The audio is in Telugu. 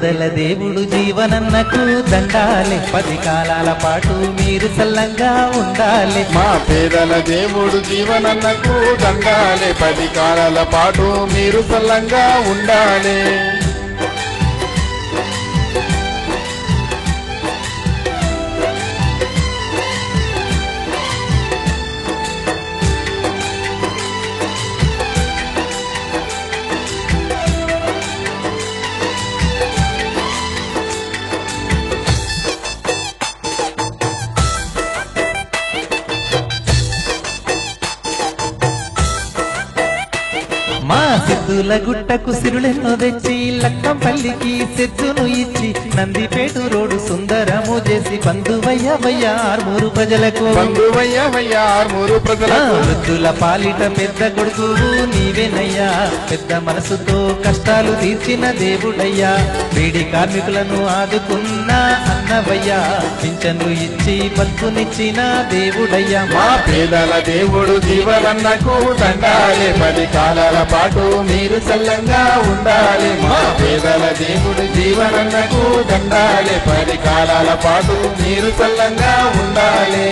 పేదల దేవుడు జీవనన్నకు దండాలే 10 కాలాల పాటు మీరు చల్లంగా ఉండాలి. మా పేదల దేవుడు జీవనన్నకు దండాలే 10 కాలాల పాటు మీరు చల్లంగా ఉండాలి. మా సిద్ధుల గుట్టకు సిరులెన్నో తెచ్చి లక్కంపల్లికి సెజ్జును ఇచ్చి నందిపేటు రోడ్డు సుందరము చేసి బంధువయ్య ఆర్మూరు ప్రజలకు వృద్ధుల పాలిట పెద్ద కొడుకు నీవేనయ్యా. పెద్ద మనసుతో కష్టాలు తీర్చిన దేవుడయ్యా. బీడి కార్మికులను ఆదుకున్న అన్నవయ్యా. పింఛన్లు ఇచ్చి బతుకునిచ్చిన దేవుడయ్యా. మా పేదల దేవుడు జీవనన్నకు దండాలే 10 కాలాల పాటు మీరు చల్లంగా ఉండాలి. మా పేదల దేవుడు జీవనన్నకు దండాలే 10 కాలాల పాటు మీరు చల్లంగా ఉండాలి.